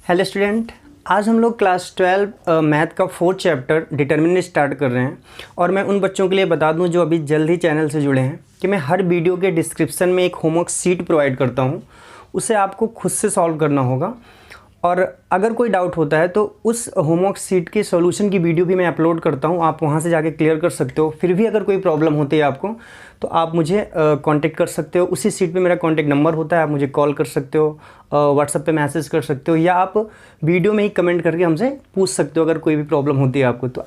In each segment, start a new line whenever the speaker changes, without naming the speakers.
Hello student, आज हम लोग क्लास 12 मैथ का 4th चैप्टर डिटर्मिनेंट स्टार्ट कर रहे हैं। और मैं उन बच्चों के लिए बता दूं जो अभी जल्द ही चैनल से जुड़े हैं कि मैं हर वीडियो के डिस्क्रिप्शन में एक होमवर्क शीट प्रोवाइड करता हूं। उसे आपको खुद से सॉल्व करना होगा और अगर कोई डाउट होता है तो उस होमवर्क शीट के सॉल्यूशन की वीडियो भी मैं अपलोड करता हूं, आप वहां से जाके क्लियर कर सकते हो। फिर भी अगर कोई प्रॉब्लम होती है आपको तो आप मुझे कांटेक्ट कर सकते हो। उसी शीट पे मेरा कांटेक्ट नंबर होता है, आप मुझे कॉल कर सकते हो, व्हाट्सएप पे मैसेज कर सकते हो या आप वीडियो में ही कमेंट करके हमसे पूछ सकते हो अगर कोई भी प्रॉब्लम होती है आपको। तो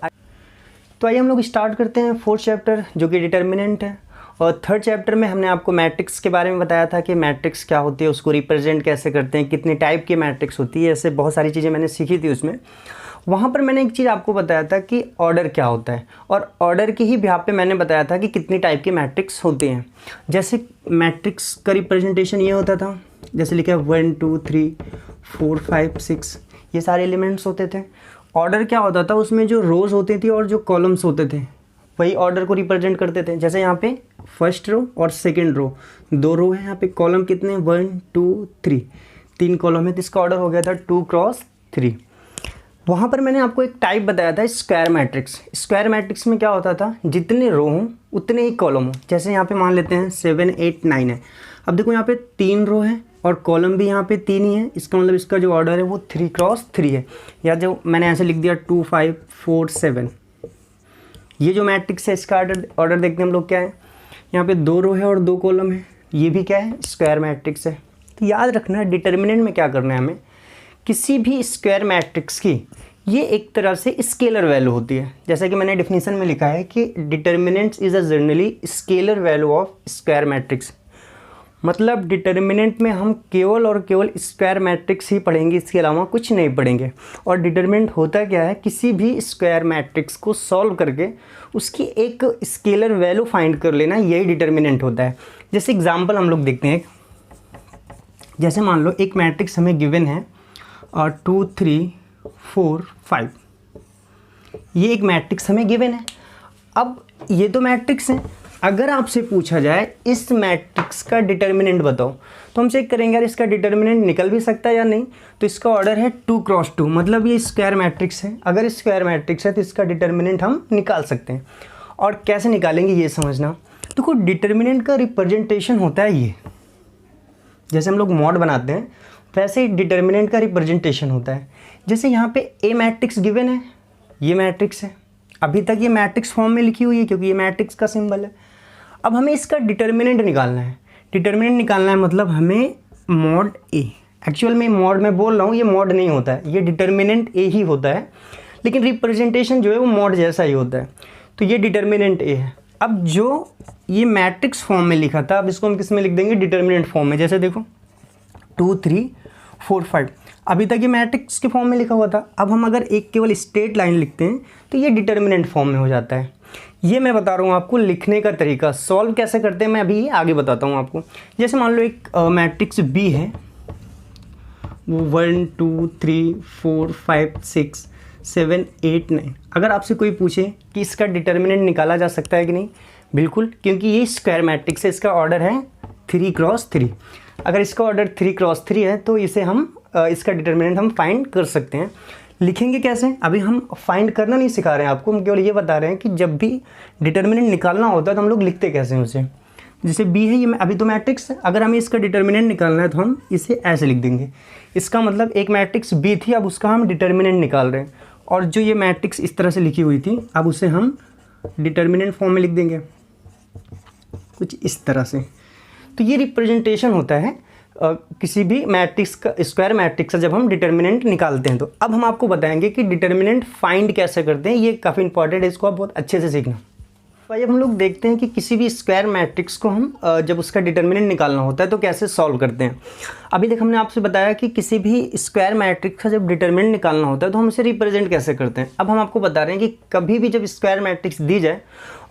आइए हम लोग स्टार्ट करते हैं 4th चैप्टर जो कि डिटर्मिनेंट है। और 3rd चैप्टर में हमने आपको मैट्रिक्स के बारे में बताया था कि मैट्रिक्स क्या होती है, उसको रिप्रेजेंट कैसे करते हैं, कितने टाइप की मैट्रिक्स होती है, ऐसे बहुत सारी चीज़ें मैंने सीखी थी उसमें। वहाँ पर मैंने एक चीज़ आपको बताया था कि ऑर्डर क्या होता है और ऑर्डर की ही बिहाफ पे मैंने बताया था कि कितनी टाइप के मैट्रिक्स होते हैं। जैसे मैट्रिक्स का रिप्रेजेंटेशन ये होता था, जैसे लिखा है 1 2 3 4 5 6, ये सारे एलिमेंट्स होते थे। ऑर्डर क्या होता था, उसमें जो रोज़ होती थी और जो कॉलम्स होते थे वही ऑर्डर को रिप्रेजेंट करते थे। जैसे यहाँ पे फर्स्ट रो और सेकंड रो, 2 रो है, यहाँ पे कॉलम कितने 1 2 3, 3 कॉलम है, तो इसका ऑर्डर हो गया था 2 क्रॉस 3। वहाँ पर मैंने आपको एक टाइप बताया था स्क्वायर मैट्रिक्स। स्क्वायर मैट्रिक्स में क्या होता था, जितने रो हों उतने ही कॉलम हों। जैसे यहाँ पे मान लेते हैं 7 8 9 है। अब देखो यहाँ पे 3 रो है और कॉलम भी यहाँ पे 3 ही है, इसका मतलब इसका जो ऑर्डर है वो 3 क्रॉस 3 है। या जो मैंने ऐसे लिख दिया 2 5 4 7, ये जो मैट्रिक्स है इसका ऑर्डर देखते हैं हम लोग क्या है, यहाँ पे 2 रो है और 2 कॉलम है, ये भी क्या है स्क्वायर मैट्रिक्स है। तो याद रखना डिटर्मिनेंट में क्या करना है हमें, किसी भी स्क्वायर मैट्रिक्स की ये एक तरह से स्केलर वैल्यू होती है। जैसा कि मैंने डेफिनेशन में लिखा है कि determinants is a generally scalar value of square matrix. मतलब डिटर्मिनेंट में हम केवल और केवल स्क्वायर मैट्रिक्स ही पढ़ेंगे, इसके अलावा कुछ नहीं पढ़ेंगे। और डिटर्मिनेंट होता क्या है, किसी भी स्क्वायर मैट्रिक्स को सॉल्व करके उसकी एक स्केलर वैल्यू फाइंड कर लेना, यही डिटर्मिनेंट होता है। जैसे एग्जांपल हम लोग देखते हैं, जैसे मान लो एक मैट्रिक्स हमें गिवन है और 2 3 4 5, ये एक मैट्रिक्स हमें गिवन है। अब ये तो मैट्रिक्स है, अगर आपसे पूछा जाए इस मैट्रिक्स का डिटर्मिनेंट बताओ तो हम चेक करेंगे यार इसका डिटर्मिनेंट निकल भी सकता है या नहीं। तो इसका ऑर्डर है 2 क्रॉस 2, मतलब ये स्क्वायर मैट्रिक्स है। अगर स्क्वायर मैट्रिक्स है तो इसका डिटर्मिनेंट हम निकाल सकते हैं। और कैसे निकालेंगे ये समझना। तो डिटर्मिनेंट का रिप्रेजेंटेशन होता है ये, जैसे हम लोग मॉड बनाते हैं वैसे ही डिटर्मिनेंट का रिप्रेजेंटेशन होता है। जैसे यहाँ पे ए मैट्रिक्स गिवन है, ये मैट्रिक्स है, अभी तक ये मैट्रिक्स फॉर्म में लिखी हुई है क्योंकि ये मैट्रिक्स का सिंबल है। अब हमें इसका डिटर्मिनेंट निकालना है। डिटर्मिनेंट निकालना है मतलब हमें मॉड ए, एक्चुअल में मॉड में बोल रहा हूँ, ये मॉड नहीं होता है, ये डिटर्मिनेंट ए ही होता है, लेकिन रिप्रेजेंटेशन जो है वो मॉड जैसा ही होता है। तो ये डिटर्मिनेंट ए है। अब जो ये मैट्रिक्स फॉर्म में लिखा था, अब इसको हम किस में लिख देंगे, डिटर्मिनेंट फॉर्म में। जैसे देखो 2 3 4 5, अभी तक ये मैट्रिक्स के फॉर्म में लिखा हुआ था। अब हम अगर एक केवल स्ट्रेट लाइन लिखते हैं तो ये डिटर्मिनेंट फॉर्म में हो जाता है। ये मैं बता रहा हूँ आपको लिखने का तरीका, सॉल्व कैसे करते हैं मैं अभी आगे बताता हूँ आपको। जैसे मान लो एक मैट्रिक्स बी है, वो 1 2 3 4 5 6 7 8 9। अगर आपसे कोई पूछे कि इसका डिटर्मिनेंट निकाला जा सकता है कि नहीं, बिल्कुल, क्योंकि ये स्क्वायर मैट्रिक्स है, इसका ऑर्डर है 3 क्रॉस 3। अगर इसका ऑर्डर 3 क्रॉस 3 है तो इसे हम इसका डिटर्मिनेंट हम फाइंड कर सकते हैं। लिखेंगे कैसे, अभी हम फाइंड करना नहीं सिखा रहे हैं आपको, हम केवल ये बता रहे हैं कि जब भी डिटर्मिनेंट निकालना होता है तो हम लोग लिखते कैसे हैं उसे। जैसे बी है, ये अभी तो मैट्रिक्स है, अगर हमें इसका डिटर्मिनेंट निकालना है तो हम इसे ऐसे लिख देंगे। इसका मतलब एक मैट्रिक्स बी थी, अब उसका हम डिटर्मिनेंट निकाल रहे हैं। और जो ये मैट्रिक्स इस तरह से लिखी हुई थी, अब उसे हम डिटर्मिनेंट फॉर्म में लिख देंगे कुछ इस तरह से। तो ये रिप्रेजेंटेशन होता है किसी भी मैट्रिक्स का, स्क्वायर मैट्रिक्स का जब हम डिटर्मिनेंट निकालते हैं। तो अब हम आपको बताएंगे कि डिटर्मिनेंट फाइंड कैसे करते हैं, ये काफ़ी इंपॉर्टेंट है, इसको आप बहुत अच्छे से सीखना। तो आइए हम लोग देखते हैं कि किसी भी स्क्वायर मैट्रिक्स को हम जब उसका डिटर्मिनेंट निकालना होता है तो कैसे सॉल्व करते हैं। अभी तक हमने आपसे बताया कि किसी भी स्क्वायर मैट्रिक्स का जब डिटर्मिनेंट निकालना होता है तो हम इसे रिप्रेजेंट कैसे करते हैं। अब हम आपको बता रहे हैं कि कभी भी जब स्क्वायर मैट्रिक्स दी जाए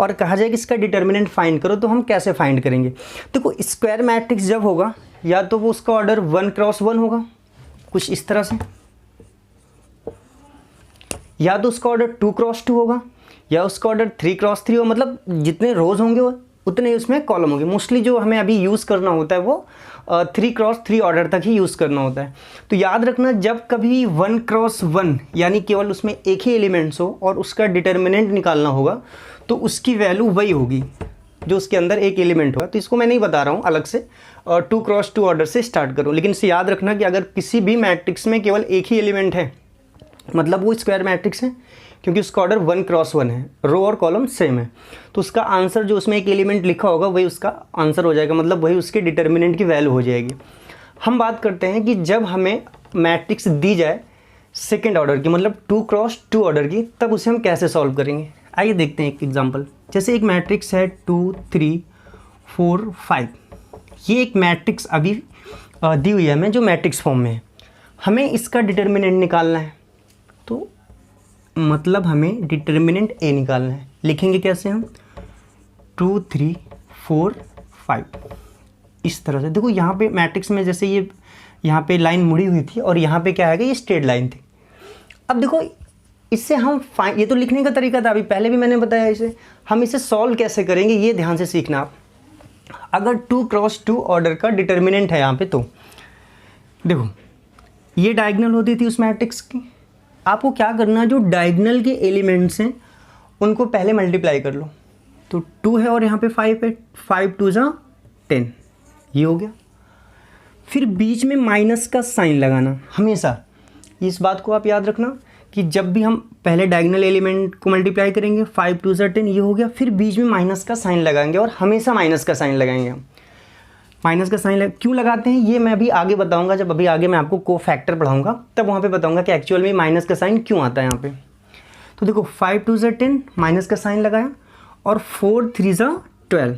और कहा जाए कि इसका डिटर्मिनेंट फाइंड करो तो हम कैसे फाइंड करेंगे। देखो स्क्वायर मैट्रिक्स जब होगा या तो वो उसका ऑर्डर 1 क्रॉस 1 होगा कुछ इस तरह से, या तो उसका ऑर्डर 2 क्रॉस 2 होगा, या उसका ऑर्डर 3 क्रॉस 3 होगा। मतलब जितने रोज होंगे उतने ही उसमें कॉलम होंगे। मोस्टली जो हमें अभी यूज़ करना होता है वो 3x3 ऑर्डर तक ही यूज़ करना होता है। तो याद रखना, जब कभी 1x1 यानी केवल उसमें एक ही एलिमेंट्स हो और उसका डिटर्मिनेंट निकालना होगा तो उसकी वैल्यू वही होगी जो उसके अंदर एक एलिमेंट होगा। तो इसको मैं नहीं बता रहा हूँ अलग से, 2x2 ऑर्डर से स्टार्ट करो। लेकिन इसे याद रखना कि अगर किसी भी मैट्रिक्स में केवल एक ही एलिमेंट है मतलब वो स्क्वायर मैट्रिक्स है, क्योंकि उसका ऑर्डर 1x1 है, रो और कॉलम सेम है। तो उसका आंसर जो उसमें एक एलिमेंट लिखा होगा वही उसका आंसर हो जाएगा, मतलब वही उसके डिटर्मिनेंट की वैल्यू हो जाएगी। हम बात करते हैं कि जब हमें मैट्रिक्स दी जाए सेकेंड ऑर्डर की, मतलब 2x2 ऑर्डर की, तब उसे हम कैसे सॉल्व करेंगे। आइए देखते हैं एक एग्जांपल। जैसे एक मैट्रिक्स है 2 3 4 5। ये एक मैट्रिक्स अभी दी हुई है हमें जो मैट्रिक्स फॉर्म में है। हमें इसका डिटर्मिनेंट निकालना है, तो मतलब हमें डिटर्मिनेंट ए निकालना है। लिखेंगे कैसे हम, 2 3 4 5 इस तरह से। देखो यहाँ पे मैट्रिक्स में जैसे ये यहाँ पे लाइन मुड़ी हुई थी और यहाँ पे क्या आएगा, ये स्ट्रेट लाइन थी। अब देखो इससे हम ये तो लिखने का तरीका था, अभी पहले भी मैंने बताया इसे, हम इसे सॉल्व कैसे करेंगे ये ध्यान से सीखना आप। अगर 2x2 ऑर्डर का डिटर्मिनेंट है यहाँ पे, तो देखो ये डायगोनल होती थी उस मैट्रिक्स की। आपको क्या करना है, जो डायगोनल के एलिमेंट्स हैं उनको पहले मल्टीप्लाई कर लो। तो 2 है और यहाँ पे 5 है, 5 2 जा 10, ये हो गया। फिर बीच में माइनस का साइन लगाना हमेशा। इस बात को आप याद रखना कि जब भी हम पहले डायगोनल एलिमेंट को मल्टीप्लाई करेंगे 5 2 जा 10, ये हो गया। फिर बीच में माइनस का साइन लगाएंगे और हमेशा माइनस का साइन लगाएंगे हम। माइनस का साइन क्यों लगाते हैं ये मैं अभी आगे बताऊंगा, जब अभी आगे मैं आपको कोफैक्टर पढ़ाऊंगा तब वहाँ पे बताऊंगा कि एक्चुअल में माइनस का साइन क्यों आता है यहाँ पे। तो देखो 5 2 जा 10, माइनस का साइन लगाया, और 4 3 जा 12,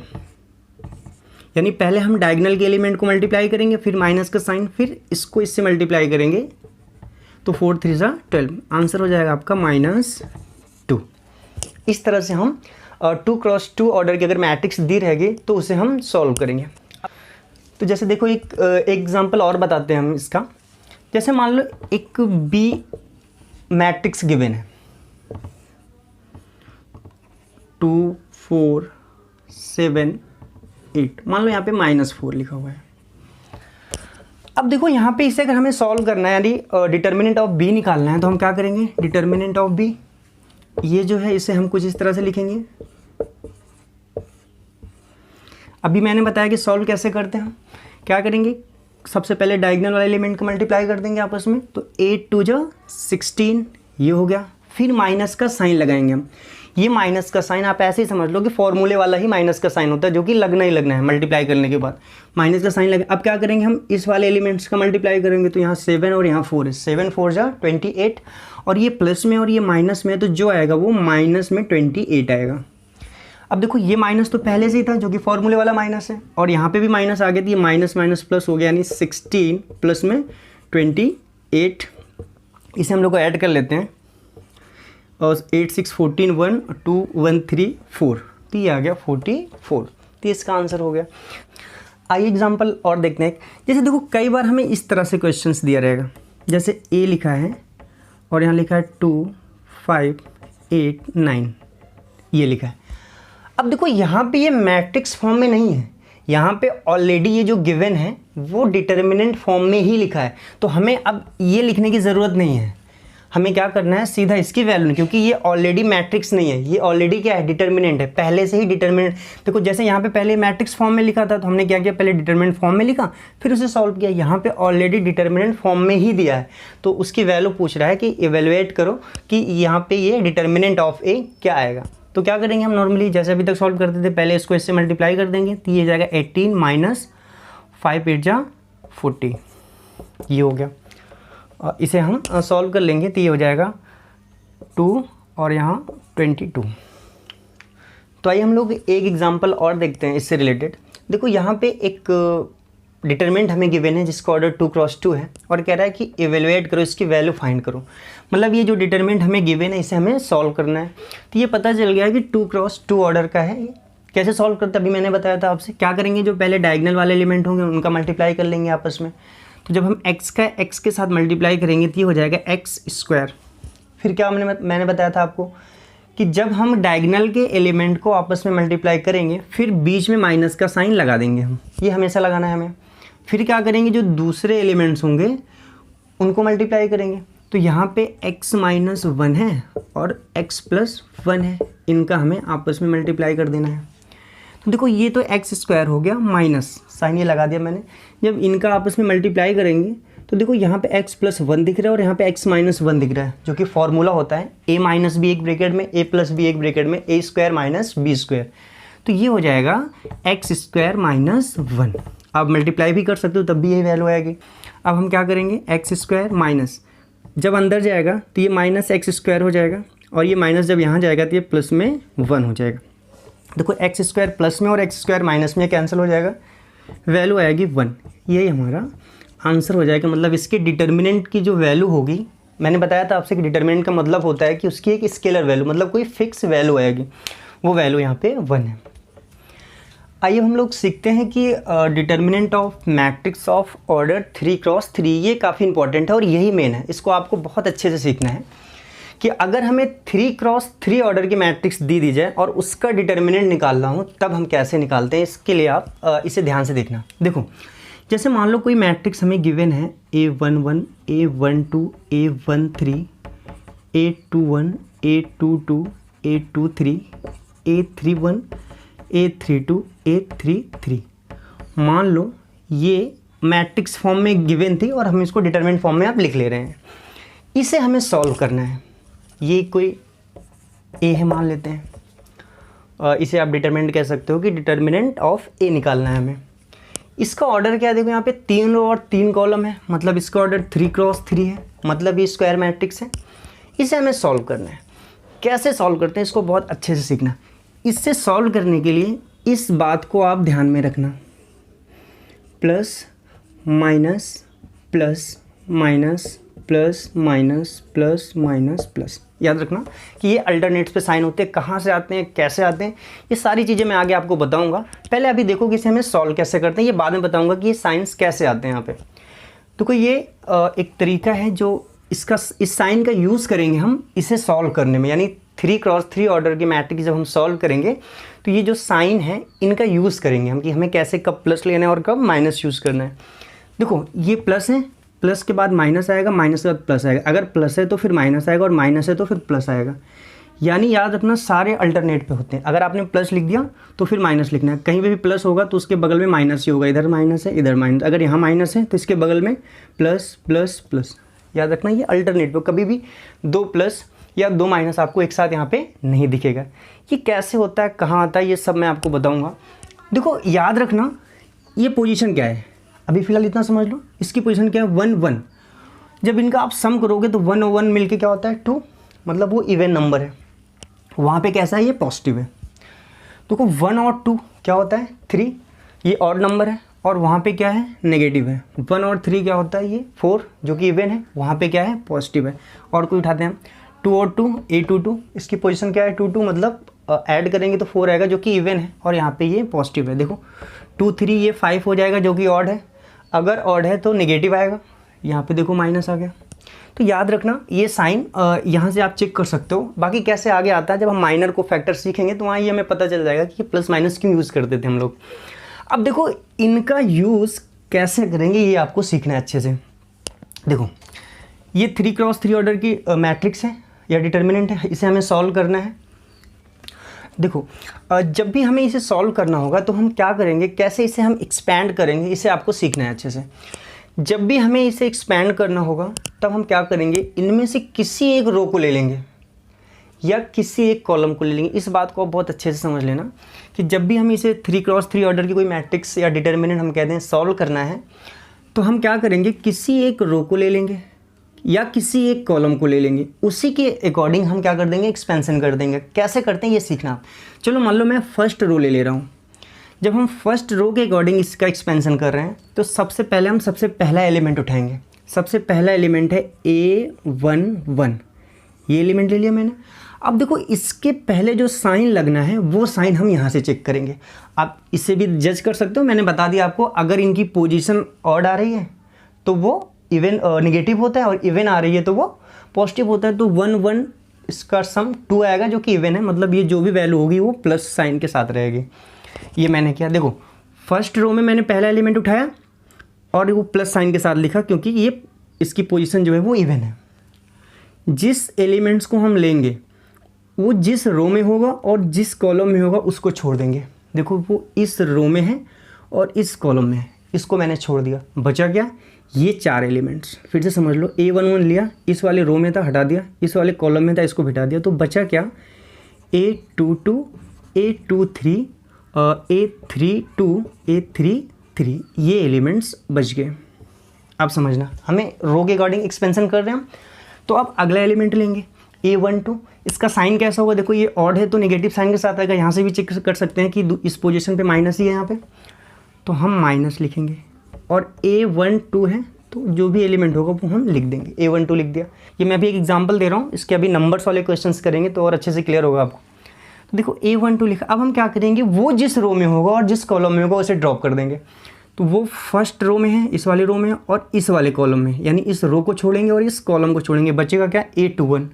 यानी पहले हम डायगोनल के एलिमेंट को मल्टीप्लाई करेंगे, फिर माइनस का साइन, फिर इसको इससे मल्टीप्लाई करेंगे, तो 4 3 जा 12, आंसर हो जाएगा आपका -2। इस तरह से हम 2x2 ऑर्डर की अगर मैट्रिक्स दी रहेगी तो उसे हम सॉल्व करेंगे। तो जैसे देखो एक एग्जांपल और बताते हैं हम इसका। जैसे मान लो एक बी मैट्रिक्स गिवन है, 2 4 7 8, मान लो यहाँ पे -4 लिखा हुआ है। अब देखो यहाँ पे इसे अगर हमें सॉल्व करना है, यानी डिटर्मिनेंट ऑफ बी निकालना है, तो हम क्या करेंगे, डिटर्मिनेंट ऑफ बी ये जो है इसे हम कुछ इस तरह से लिखेंगे। अभी मैंने बताया कि सॉल्व कैसे करते हैं। हम क्या करेंगे, सबसे पहले डायगोनल वाले एलिमेंट को मल्टीप्लाई कर देंगे आपस में, तो 8 2 जा 16, ये हो गया। फिर माइनस का साइन लगाएंगे हम। ये माइनस का साइन आप ऐसे ही समझ लो कि फॉर्मूले वाला ही माइनस का साइन होता है, जो कि लगना ही लगना है मल्टीप्लाई करने के बाद माइनस का साइन लगे। अब क्या करेंगे, हम इस वाले एलिमेंट्स का मल्टीप्लाई करेंगे, तो यहाँ 7 और यहाँ 4 है, 7 4 जा 28, और ये प्लस में और ये माइनस में, तो जो आएगा वो माइनस में 28 आएगा। अब देखो ये माइनस तो पहले से ही था जो कि फॉर्मूले वाला माइनस है, और यहाँ पे भी माइनस आ गया, तो ये माइनस माइनस प्लस हो गया, यानी 16 प्लस में 28। इसे हम लोग को ऐड कर लेते हैं, और 8 6 14 1 2 1 3 4, तो ये आ गया 44, तो इसका आंसर हो गया। आइए एग्जांपल और देखते हैं। जैसे देखो कई बार हमें इस तरह से क्वेश्चंस दिया रहेगा, जैसे ए लिखा है और यहाँ लिखा है 2 5 8 9, ये लिखा है। अब देखो यहाँ पे ये मैट्रिक्स फॉर्म में नहीं है, यहाँ पे ऑलरेडी ये जो गिवन है वो डिटर्मिनेंट फॉर्म में ही लिखा है, तो हमें अब ये लिखने की ज़रूरत नहीं है। हमें क्या करना है, सीधा इसकी वैल्यू, क्योंकि ये ऑलरेडी मैट्रिक्स नहीं है, ये ऑलरेडी क्या है, डिटर्मिनेंट है, पहले से ही डिटर्मिनेंट। देखो जैसे यहाँ पे पहले मैट्रिक्स फॉर्म में लिखा था, तो हमने क्या किया, पहले डिटर्मिनेंट फॉर्म में लिखा, फिर उसे सॉल्व किया। यहाँ पे ऑलरेडी डिटर्मिनेंट फॉर्म में ही दिया है, तो उसकी वैल्यू पूछ रहा है कि इवेलुएट करो कि यहाँ पे ये डिटर्मिनेंट ऑफ ए क्या आएगा। तो क्या करेंगे हम, नॉर्मली जैसे अभी तक सॉल्व करते थे, पहले इसको इससे मल्टीप्लाई कर देंगे, तो ये जाएगा 18 माइनस 5 8 जा 40, ये हो गया। इसे हम सॉल्व कर लेंगे, तो ये हो जाएगा 2 और यहाँ 22। तो आइए हम लोग एक एग्जांपल और देखते हैं इससे रिलेटेड। देखो यहाँ पे एक डिटरमिनेंट हमें गिवन है जिसका ऑर्डर 2x2 है, और कह रहा है कि इवेलुएट करो, इसकी वैल्यू फाइंड करो। मतलब ये जो डिटरमिनेंट हमें गिवन है इसे हमें सॉल्व करना है। तो ये पता चल गया कि 2x2 ऑर्डर का है। कैसे सॉल्व करते अभी मैंने बताया था आपसे। क्या करेंगे, जो पहले डायगोनल वाले एलिमेंट होंगे उनका मल्टीप्लाई कर लेंगे आपस में। तो जब हम x का x के साथ मल्टीप्लाई करेंगे तो ये हो जाएगा x स्क्वायर। फिर क्या मैंने बताया था आपको कि जब हम डायगोनल के एलिमेंट को आपस में मल्टीप्लाई करेंगे फिर बीच में माइनस का साइन लगा देंगे हम, ये हमेशा लगाना है हमें। फिर क्या करेंगे, जो दूसरे एलिमेंट्स होंगे उनको मल्टीप्लाई करेंगे। तो यहाँ पे x माइनस 1 है और x प्लस 1 है, इनका हमें आपस में मल्टीप्लाई कर देना है। तो देखो ये तो एक्स स्क्वायर हो गया माइनस साइन ये लगा दिया मैंने। जब इनका आपस में मल्टीप्लाई करेंगे तो देखो यहाँ पे x प्लस 1 दिख रहा है और यहाँ पे x माइनस 1 दिख रहा है, जो कि फॉर्मूला होता है a माइनस बी एक ब्रैकेट में a प्लस बी एक ब्रैकेट में a square minus B square. तो ये हो जाएगा एक्स स्क्वायर माइनस 1। आप मल्टीप्लाई भी कर सकते हो तब भी यही वैल्यू आएगी। अब हम क्या करेंगे, एक्स स्क्वायर माइनस, जब अंदर जाएगा तो ये माइनस एक्स स्क्वायर हो जाएगा और ये माइनस जब यहाँ जाएगा तो ये प्लस में 1 हो जाएगा। देखो एक्स स्क्वायर प्लस में और एक्स स्क्वायर माइनस में कैंसिल हो जाएगा, वैल्यू आएगी 1। यही हमारा आंसर हो जाएगा। मतलब इसके डिटर्मिनेंट की जो वैल्यू होगी, मैंने बताया था आपसे कि डिटर्मिनेंट का मतलब होता है कि उसकी एक स्केलर वैल्यू, मतलब कोई फिक्स वैल्यू आएगी, वो वैल्यू यहाँ पे 1 है। आइए हम लोग सीखते हैं कि determinant of matrix of order 3×3, ये काफ़ी इंपॉर्टेंट है और यही मेन है। इसको आपको बहुत अच्छे से सीखना है कि अगर हमें 3×3 ऑर्डर की मैट्रिक्स दी जाए और उसका डिटर्मिनेंट निकालना हो तब हम कैसे निकालते हैं, इसके लिए आप इसे ध्यान से देखना। देखो जैसे मान लो कोई मैट्रिक्स हमें गिवन है A11 A12 A13 A21 A22 A23 A31 A32 A33। मान लो ये मैट्रिक्स फॉर्म में गिवन थी और हम इसको डिटरमिनेंट फॉर्म में आप लिख ले रहे हैं। इसे हमें सॉल्व करना है। ये कोई ए है मान लेते हैं, इसे आप डिटरमिनेंट कह सकते हो कि डिटर्मिनेंट ऑफ ए निकालना है हमें। इसका ऑर्डर क्या है, देखो यहाँ पे 3 रो और 3 कॉलम है, मतलब इसका ऑर्डर 3×3 है, मतलब ये स्क्वायर मैट्रिक्स है। इसे हमें सॉल्व करना है। कैसे सॉल्व करते हैं इसको बहुत अच्छे से सीखना। इससे सॉल्व करने के लिए इस बात को आप ध्यान में रखना, plus minus plus minus plus minus plus minus plus. याद रखना कि ये अल्टरनेट्स पे साइन होते हैं, कहाँ से आते हैं, कैसे आते हैं, ये सारी चीज़ें मैं आगे आपको बताऊंगा। पहले अभी देखो कि इसे हमें सॉल्व कैसे करते हैं, ये बाद में बताऊंगा कि ये साइंस कैसे आते हैं यहाँ पे। तो कोई ये एक तरीका है जो इस साइन का यूज़ करेंगे हम इसे सॉल्व करने में, यानी 3×3 ऑर्डर की मैट्रिक्स जब हम सॉल्व करेंगे तो ये जो साइन है इनका यूज़ करेंगे हम कि हमें कैसे कब प्लस लेना है और कब माइनस यूज़ करना है। देखो ये प्लस है, प्लस के बाद माइनस आएगा, माइनस के बाद प्लस आएगा, अगर प्लस है तो फिर माइनस आएगा और माइनस है तो फिर प्लस आएगा। यानी याद रखना सारे अल्टरनेट पे होते हैं। अगर आपने प्लस लिख दिया तो फिर माइनस लिखना है, कहीं पे भी प्लस होगा तो उसके बगल में माइनस ही होगा, इधर माइनस है इधर माइनस, अगर यहाँ माइनस है तो इसके बगल में प्लस प्लस प्लस। याद रखना ये अल्टरनेट पे कभी भी 2 प्लस या 2 माइनस आपको एक साथ यहाँ पे नहीं दिखेगा। ये कैसे होता है, कहाँ आता है, ये सब मैं आपको बताऊँगा। देखो याद रखना ये पोजीशन क्या है, अभी फ़िलहाल इतना समझ लो। इसकी पोजीशन क्या है 1 1। जब इनका आप सम करोगे तो 1 और 1 मिलके क्या होता है 2, मतलब वो इवन नंबर है। वहाँ पे कैसा है, ये पॉजिटिव है। देखो 1 और 2 क्या होता है 3, ये ऑड नंबर है और वहाँ पे क्या है नेगेटिव है। 1 और 3 क्या होता है ये 4, जो कि इवन है, वहाँ पे क्या है पॉजिटिव है। और कोई उठाते हैं 2 और 2 A22, इसकी पोजीशन क्या है 2 2, मतलब ऐड करेंगे तो 4 आएगा जो कि इवन है और यहाँ पे ये पॉजिटिव है। देखो 2 3 ये 5 हो जाएगा जो कि ऑड है, अगर ऑड है तो नेगेटिव आएगा, यहाँ पे देखो माइनस आ गया। तो याद रखना ये साइन यहाँ से आप चेक कर सकते हो। बाकी कैसे आगे आता है जब हम माइनर को फैक्टर सीखेंगे तो वहाँ ये हमें पता चल जाएगा कि प्लस माइनस क्यों यूज़ करते थे हम लोग। अब देखो इनका यूज़ कैसे करेंगे ये आपको सीखना है अच्छे से। देखो ये 3×3 ऑर्डर की मैट्रिक्स है या डिटर्मिनेंट है, इसे हमें सॉल्व करना है। देखो जब भी हमें इसे सॉल्व करना होगा तो हम क्या करेंगे, कैसे इसे हम एक्सपैंड करेंगे, इसे आपको सीखना है अच्छे से। जब भी हमें इसे एक्सपैंड करना होगा तब हम क्या करेंगे, इनमें से किसी एक रो को ले लेंगे या किसी एक कॉलम को ले लेंगे। इस बात को आप बहुत अच्छे से समझ लेना कि जब भी हम इसे 3×3 ऑर्डर की कोई मैट्रिक्स या डिटर्मिनेंट हम कहते हैं सॉल्व करना है तो हम क्या करेंगे, किसी एक रो को ले लेंगे या किसी एक कॉलम को ले लेंगे, उसी के अकॉर्डिंग हम क्या कर देंगे एक्सपेंशन कर देंगे। कैसे करते हैं ये सीखना। चलो मान लो मैं फर्स्ट रो ले रहा हूँ। जब हम फर्स्ट रो के अकॉर्डिंग इसका एक्सपेंशन कर रहे हैं तो सबसे पहले हम सबसे पहला एलिमेंट उठाएंगे। सबसे पहला एलिमेंट है A11, ये एलिमेंट ले लिया मैंने। अब देखो इसके पहले जो साइन लगना है वो साइन हम यहाँ से चेक करेंगे। आप इसे भी जज कर सकते हो, मैंने बता दिया आपको। अगर इनकी पोजीशन ऑड आ रही है तो वो इवन नेगेटिव होता है और इवन आ रही है तो वो पॉजिटिव होता है। तो 1 1 इसका सम 2 आएगा जो कि इवन है, मतलब ये जो भी वैल्यू होगी वो प्लस साइन के साथ रहेगी। ये मैंने किया, देखो फर्स्ट रो में मैंने पहला एलिमेंट उठाया और वो प्लस साइन के साथ लिखा क्योंकि ये इसकी पोजीशन जो है वो इवन है। जिस एलिमेंट्स को हम लेंगे वो जिस रो में होगा और जिस कॉलम में होगा उसको छोड़ देंगे। देखो वो इस रो में है और इस कॉलम में है, इसको मैंने छोड़ दिया, बचा क्या, ये 4 एलिमेंट्स। फिर से समझ लो, A11 लिया, इस वाले रो में था हटा दिया, इस वाले कॉलम में था इसको हटा दिया, तो बचा क्या, A22, A23, A32, A33, ये एलिमेंट्स बच गए। अब समझना, हमें रो के अकॉर्डिंग एक्सपेंशन कर रहे हैं हम। तो अब अगला एलिमेंट लेंगे A12, इसका साइन कैसा होगा, देखो ये ऑड है तो नेगेटिव साइन के साथ आएगा। यहाँ से भी चेक कर सकते हैं कि इस पोजीशन पे माइनस ही है यहाँ पे, तो हम माइनस लिखेंगे। और A12 है तो जो भी एलिमेंट होगा वो हम लिख देंगे, A12 लिख दिया। ये मैं अभी एक एग्जांपल दे रहा हूँ, इसके अभी नंबर्स वाले क्वेश्चंस करेंगे तो और अच्छे से क्लियर होगा आपको। तो देखो A12 लिखा, अब हम क्या करेंगे, वो जिस रो में होगा और जिस कॉलम में होगा उसे ड्रॉप कर देंगे। तो वो फर्स्ट रो में है, इस वाले रो में है और इस वाले कॉलम में, यानी इस रो को छोड़ेंगे और इस कॉलम को छोड़ेंगे। बचेगा क्या, A21,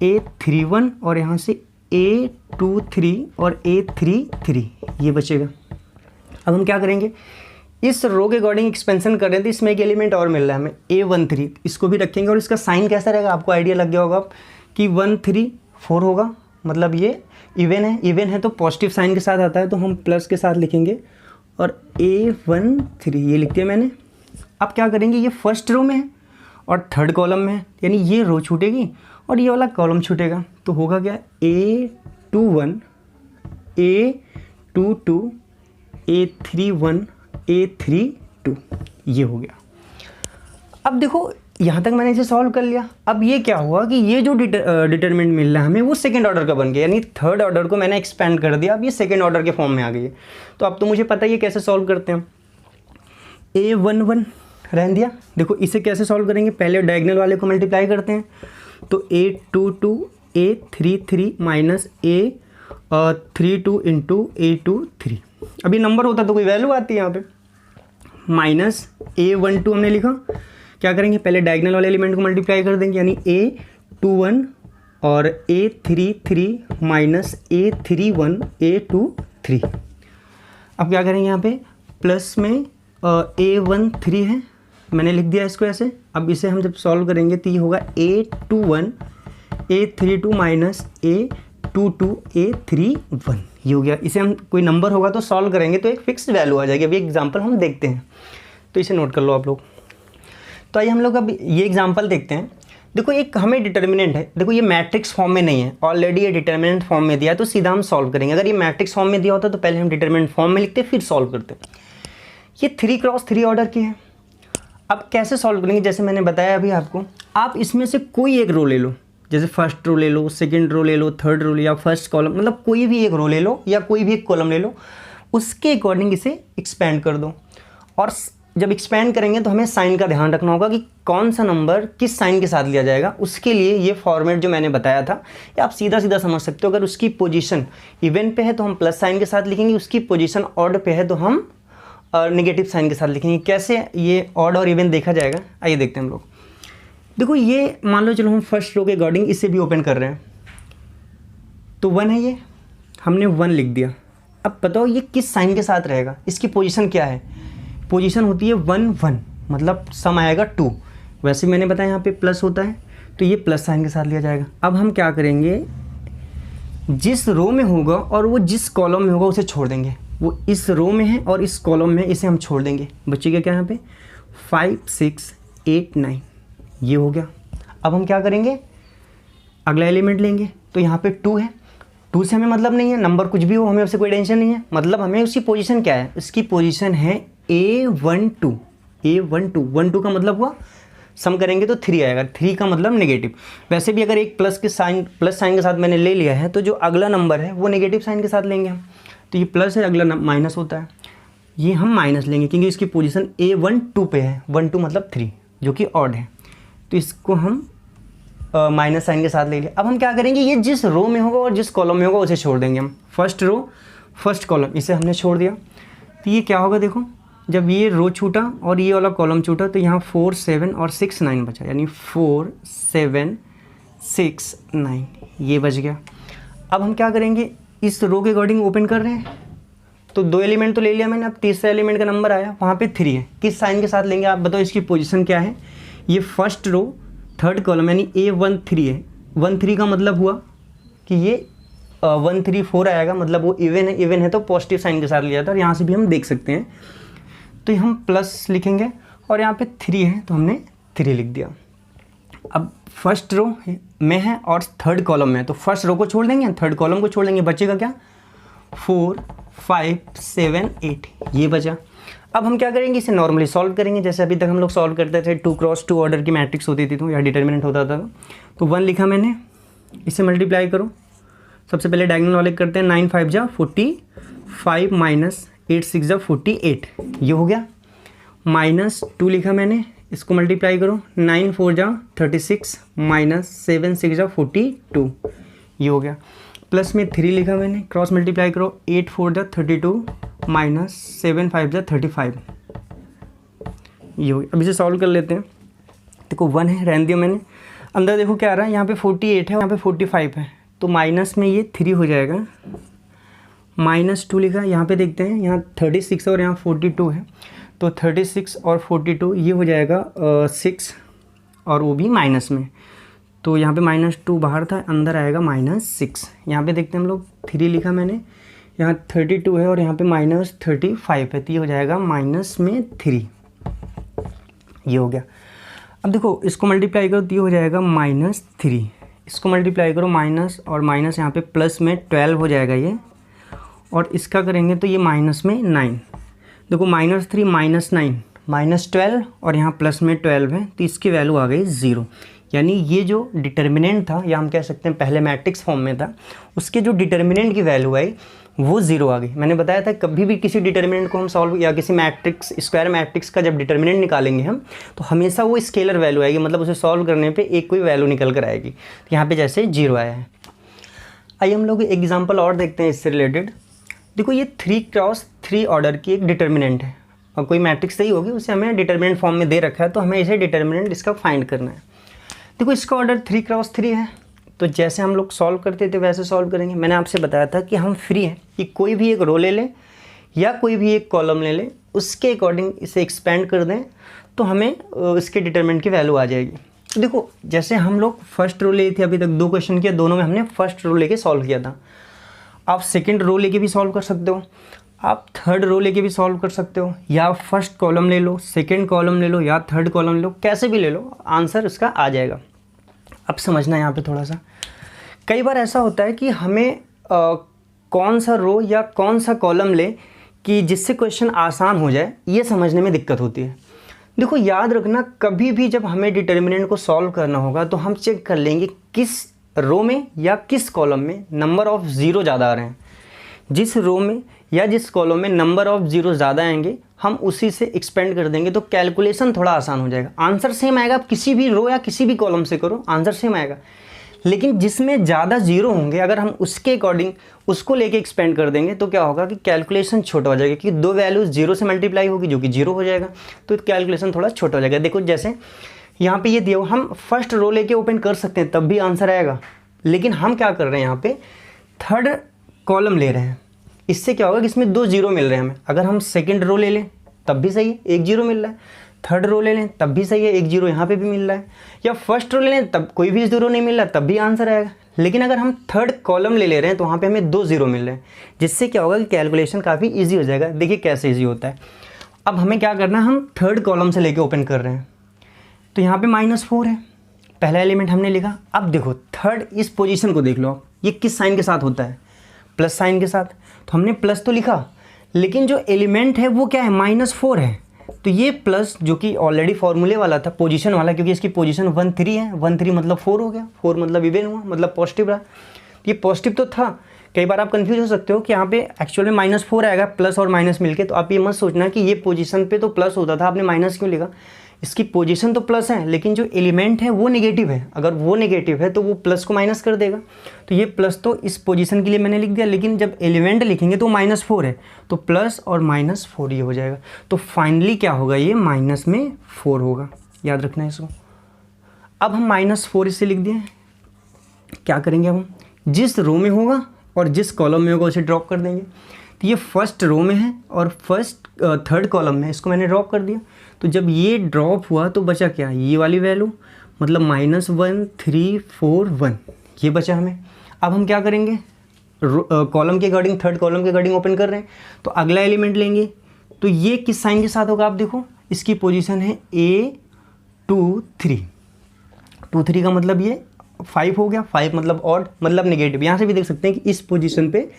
A31 और यहाँ से A23 और A33, ये बचेगा। अब हम क्या करेंगे, इस रो के अकॉर्डिंग एक्सपेंशन कर रहे थे, तो इसमें एक एलिमेंट और मिल रहा है हमें A13, इसको भी रखेंगे और इसका साइन कैसा रहेगा आपको आइडिया लग गया होगा कि 1 3 4 होगा, मतलब ये इवन है। इवन है तो पॉजिटिव साइन के साथ आता है, तो हम प्लस के साथ लिखेंगे और A13 ये लिख दिया मैंने। अब क्या करेंगे, ये फर्स्ट रो में है और थर्ड कॉलम में है, यानी ये रो छूटेगी और ये वाला कॉलम छूटेगा, तो होगा क्या, A21, A22, A31, A32, ये हो गया। अब देखो यहाँ तक मैंने इसे सॉल्व कर लिया। अब ये क्या हुआ कि ये जो डिटरमिनेंट मिल रहा है हमें वो सेकंड ऑर्डर का बन गया, यानी थर्ड ऑर्डर को मैंने एक्सपेंड कर दिया, अब ये सेकंड ऑर्डर के फॉर्म में आ गई है। तो अब तो मुझे पता है ये कैसे सॉल्व करते हैं। A11 रहने दिया, देखो इसे कैसे सॉल्व करेंगे, पहले डायगोनल वाले को मल्टीप्लाई करते हैं, तो A22, A33 minus A32 into A23। अभी नंबर होता तो कोई वैल्यू आती है यहाँ पे, माइनस A12 हमने लिखा, क्या करेंगे, पहले डायगोनल वाले एलिमेंट को मल्टीप्लाई कर देंगे, यानी A21 और A33 माइनस A31, A23। अब क्या करेंगे, यहाँ पे प्लस में A13 है, मैंने लिख दिया इसको ऐसे। अब इसे हम जब सॉल्व करेंगे तो ये होगा A21, A32 minus A22, A31, ये हो गया। इसे हम कोई नंबर होगा तो सॉल्व करेंगे तो एक फिक्स्ड वैल्यू आ जाएगी। अभी एग्जांपल हम देखते हैं, तो इसे नोट कर लो आप लोग। तो आइए हम लोग अब ये एग्जांपल देखते हैं। देखो एक हमें डिटर्मिनेंट है, देखो ये मैट्रिक्स फॉर्म में नहीं है, ऑलरेडी ये डिटर्मिनेंट फॉर्म में दिया है, तो सीधा हम सॉल्व करेंगे। अगर ये मैट्रिक्स फॉर्म में दिया होता तो पहले हम डिटर्मिनेंट फॉर्म में लिखते फिर सॉल्व करते। ये 3x3 ऑर्डर की है। अब कैसे सॉल्व करेंगे, जैसे मैंने बताया अभी आपको, आप इसमें से कोई एक रो ले लो, जैसे फर्स्ट रो ले लो, सेकंड रो ले लो, थर्ड रो ले लो, या फर्स्ट कॉलम, मतलब कोई भी एक रो ले लो या कोई भी एक कॉलम ले लो, उसके अकॉर्डिंग इसे एक्सपेंड कर दो। और जब एक्सपेंड करेंगे तो हमें साइन का ध्यान रखना होगा कि कौन सा नंबर किस साइन के साथ लिया जाएगा। उसके लिए ये फॉर्मेट जो मैंने बताया था ये आप सीधा सीधा समझ सकते हो। अगर उसकी पोजीशन इवन पे है तो हम प्लस साइन के साथ लिखेंगे, उसकी पोजीशन ऑड पे है तो हम नेगेटिव साइन के साथ लिखेंगे। कैसे ये ऑड और इवन देखा जाएगा, आइए देखते हैं हम लोग। देखो ये मान लो, चलो हम फर्स्ट रो के अकॉर्डिंग इसे भी ओपन कर रहे हैं, तो 1 है, ये हमने 1 लिख दिया। अब बताओ ये किस साइन के साथ रहेगा, इसकी पोजीशन क्या है, पोजीशन होती है 1 1, मतलब सम आएगा 2। वैसे मैंने बताया यहाँ पे प्लस होता है तो ये प्लस साइन के साथ लिया जाएगा। अब हम क्या करेंगे, जिस रो में होगा और वो जिस कॉलम में होगा उसे छोड़ देंगे। वो इस रो में है और इस कॉलम में, इसे हम छोड़ देंगे। बचेगा क्या यहाँ पे, 5 6 8 9, ये हो गया। अब हम क्या करेंगे, अगला एलिमेंट लेंगे, तो यहाँ पे 2 है। 2 से हमें मतलब नहीं है, नंबर कुछ भी हो हमें उससे कोई टेंशन नहीं है, मतलब हमें उसकी पोजीशन क्या है, उसकी पोजीशन है A12। A12, 1 2 का मतलब हुआ सम करेंगे तो 3 आएगा, 3 का मतलब नेगेटिव। वैसे भी अगर एक प्लस साइन के साथ मैंने ले लिया है तो जो अगला नंबर है वो नेगेटिव साइन के साथ लेंगे हम। तो ये प्लस है, अगला माइनस होता है, ये हम माइनस लेंगे क्योंकि इसकी पोजीशन A12 पे है। 1 2 मतलब 3 जो कि ऑड है, तो इसको हम माइनस साइन के साथ ले लिया। अब हम क्या करेंगे, ये जिस रो में होगा और जिस कॉलम में होगा उसे छोड़ देंगे हम। फर्स्ट रो फर्स्ट कॉलम, इसे हमने छोड़ दिया, तो ये क्या होगा, देखो जब ये रो छूटा और ये वाला कॉलम छूटा तो यहाँ 4 7 और 6 9 बचा, यानी 4 7 6 9, ये बच गया। अब हम क्या करेंगे, इस रो के अकॉर्डिंग ओपन कर रहे हैं, तो 2 एलिमेंट तो ले लिया मैंने, अब तीसरा एलिमेंट का नंबर आया, वहाँ पे 3 है। किस साइन के साथ लेंगे आप बताओ, इसकी पोजीशन क्या है। ये फर्स्ट रो थर्ड कॉलम यानी A13 है। 1 3 का मतलब हुआ कि ये 1 3 4 आएगा, मतलब वो इवन है। इवन है तो पॉजिटिव साइन के साथ लिया था, और यहाँ से भी हम देख सकते हैं। तो हम प्लस लिखेंगे, और यहाँ पे 3 है तो हमने 3 लिख दिया। अब फर्स्ट रो में है और थर्ड कॉलम में है, तो फर्स्ट रो को छोड़ देंगे, थर्ड कॉलम को छोड़ देंगे, बचेगा क्या 4 5 7 8, ये बचा। अब हम क्या करेंगे, इसे नॉर्मली सॉल्व करेंगे, जैसे अभी तक हम लोग सॉल्व करते थे 2 × 2 ऑर्डर की मैट्रिक्स होती थी, तो यह डिटर्मिनेंट होता था। तो 1 लिखा मैंने, इसे मल्टीप्लाई करो। सबसे पहले डायगोनल वाले करते हैं, 9 5 जा 45 माइनस 8 6 जा 48, ये हो गया। -2 लिखा मैंने, इसको मल्टीप्लाई करो, 9 4 जा 36 माइनस 7 6 जा 42, ये हो गया। प्लस में 3 लिखा मैंने, क्रॉस मल्टीप्लाई करो, 8 4 जा 32 माइनस 7 5 जा 35, ये हो गया। अब इसे सॉल्व कर लेते हैं। देखो 1 है, रहने दिया मैंने। अंदर देखो क्या आ रहा है, यहाँ पे 48 है, यहाँ पे 45 है, तो माइनस में ये 3 हो जाएगा। -2 लिखा, यहाँ पे देखते हैं, यहाँ 36 और यहाँ 42 है, तो 36 और 42 ये हो जाएगा 6, और वो भी माइनस में, तो यहाँ पे -2 बाहर था, अंदर आएगा -6। यहाँ पे देखते हैं हम लोग, 3 लिखा मैंने, यहाँ 32 है और यहाँ पे -35 है, तो ये हो जाएगा माइनस में 3, ये हो गया। अब देखो इसको मल्टीप्लाई करो तो ये हो जाएगा -3, इसको मल्टीप्लाई करो माइनस और माइनस, यहाँ पे प्लस में 12 हो जाएगा ये, और इसका करेंगे तो ये माइनस में 9। देखो -3 -9 -12 और यहाँ प्लस में 12 है, तो इसकी वैल्यू आ गई 0। यानी ये जो डिटर्मिनेंट था, या हम कह सकते हैं पहले मैट्रिक्स फॉर्म में था, उसके जो डिटर्मिनेंट की वैल्यू आई वो 0 आ गई। मैंने बताया था कभी भी किसी डिटर्मिनेंट को हम सॉल्व, या किसी मैट्रिक्स स्क्वायर मैट्रिक्स का जब डिटर्मिनेंट निकालेंगे हम, तो हमेशा वो स्केलर वैल्यू आएगी, मतलब उसे सॉल्व करने पे एक कोई वैल्यू निकल कर आएगी। तो यहाँ पे जैसे 0 आया है। आइए हम लोग एग्जाम्पल और देखते हैं इससे रिलेटेड। देखो ये 3 × 3 ऑर्डर की एक डिटर्मिनेंट है, और कोई मैट्रिक्स सही होगी, उसे हमें डिटर्मिनेंट फॉर्म में दे रखा है, तो हमें इसे डिटर्मिनेंट इसका फाइंड करना है। देखो इसका ऑर्डर 3 × 3 है, तो जैसे हम लोग सॉल्व करते थे वैसे सॉल्व करेंगे। मैंने आपसे बताया था कि हम फ्री हैं कि कोई भी एक रो ले लें या कोई भी एक कॉलम ले लें, उसके अकॉर्डिंग इसे एक्सपेंड कर दें, तो हमें इसके डिटर्मिनेंट की वैल्यू आ जाएगी। तो देखो जैसे हम लोग फर्स्ट रो ले थे, अभी तक 2 क्वेश्चन किया, दोनों में हमने फर्स्ट रो लेके सॉल्व किया था। आप सेकंड रो लेके भी सॉल्व कर सकते हो, आप थर्ड रो लेके भी सॉल्व कर सकते हो, या फर्स्ट कॉलम ले लो, सेकंड कॉलम ले लो, या थर्ड कॉलम ले लो, कैसे भी ले लो, आंसर उसका आ जाएगा। अब समझना यहाँ पे थोड़ा सा, कई बार ऐसा होता है कि हमें कौन सा रो या कौन सा कॉलम ले कि जिससे क्वेश्चन आसान हो जाए, ये समझने में दिक्कत होती है। देखो याद रखना, कभी भी जब हमें डिटर्मिनेंट को सॉल्व करना होगा तो हम चेक कर लेंगे किस रो में या किस कॉलम में नंबर ऑफ़ ज़ीरो ज़्यादा आ रहे हैं। जिस रो में या जिस कॉलम में नंबर ऑफ़ ज़ीरो ज़्यादा आएंगे, हम उसी से एक्सपेंड कर देंगे, तो कैलकुलेशन थोड़ा आसान हो जाएगा। आंसर सेम आएगा, आप किसी भी रो या किसी भी कॉलम से करो, आंसर सेम आएगा। लेकिन जिसमें ज़्यादा ज़ीरो होंगे, अगर हम उसके अकॉर्डिंग उसको लेके एक्सपेंड कर देंगे, तो क्या होगा कि कैलकुलेशन छोटा हो जाएगा, क्योंकि 2 वैल्यूज़ 0 से मल्टीप्लाई होगी जो कि 0 हो जाएगा, तो कैलकुलेशन थोड़ा छोटा हो जाएगा। देखो जैसे यहाँ पे ये दिया, हम फर्स्ट रो लेके ओपन कर सकते हैं तब भी आंसर आएगा, लेकिन हम क्या कर रहे हैं, यहाँ पे थर्ड कॉलम ले रहे हैं। इससे क्या होगा कि इसमें 2 0 मिल रहे हैं हमें। अगर हम सेकंड रो ले लें तब भी सही है, 1 0 मिल रहा है, थर्ड रो ले लें तब भी सही है, 1 0 यहाँ पे भी मिल रहा है, या फर्स्ट रो ले लें तब कोई भी 0 नहीं मिल रहा तब भी आंसर आएगा। लेकिन अगर हम थर्ड कॉलम ले रहे हैं तो वहाँ पे हमें 2 0 मिल रहे हैं, जिससे क्या होगा कि कैलकुलेशन काफ़ी ईजी हो जाएगा। देखिए कैसे ईजी होता है। अब हमें क्या करना है, हम थर्ड कॉलम से लेके ओपन कर रहे हैं, तो यहाँ पे -4 है, पहला एलिमेंट हमने लिखा। अब देखो थर्ड, इस पोजीशन को देख लो आप, ये किस साइन के साथ होता है, प्लस साइन के साथ। तो हमने प्लस तो लिखा, लेकिन जो एलिमेंट है वो क्या है, -4 है, तो ये प्लस जो कि ऑलरेडी फॉर्मूले वाला था, पोजीशन वाला, क्योंकि इसकी पोजीशन 1 3 है, 1 3 मतलब 4 हो गया, 4 मतलब इवन हुआ, मतलब पॉजिटिव रहा। ये पॉजिटिव तो था। कई बार आप कंफ्यूज हो सकते हो कि यहाँ पे एक्चुअल में -4 आएगा, प्लस और माइनस मिलके, तो आप ये मत सोचना कि ये पोजीशन पे तो प्लस होता था, आपने माइनस क्यों लिखा। इसकी पोजीशन तो प्लस है, लेकिन जो एलिमेंट है वो नेगेटिव है। अगर वो नेगेटिव है तो वो प्लस को माइनस कर देगा, तो ये प्लस तो इस पोजीशन के लिए मैंने लिख दिया, लेकिन जब एलिमेंट लिखेंगे तो -4 है, तो प्लस और -4 ये हो जाएगा। तो फाइनली क्या होगा, ये -4 होगा, याद रखना है इसको। अब हम -4 इसे लिख दिए, क्या करेंगे हम, जिस रो में होगा और जिस कॉलम में होगा उसे ड्रॉप कर देंगे। तो ये फर्स्ट रो में है और थर्ड कॉलम में, इसको मैंने ड्रॉप कर दिया। तो जब ये ड्रॉप हुआ तो बचा क्या, ये वाली वैल्यू, मतलब -1 3 4 1, ये बचा हमें। अब हम क्या करेंगे, कॉलम के अकॉर्डिंग, थर्ड कॉलम के अकॉर्डिंग ओपन कर रहे हैं, तो अगला एलिमेंट लेंगे। तो ये किस साइन के साथ होगा, आप देखो इसकी पोजीशन है A2 3, 2 3 का मतलब ये 5 हो गया। 5 मतलब ऑड, मतलब नेगेटिव। यहाँ से भी देख सकते हैं कि इस पोजीशन पे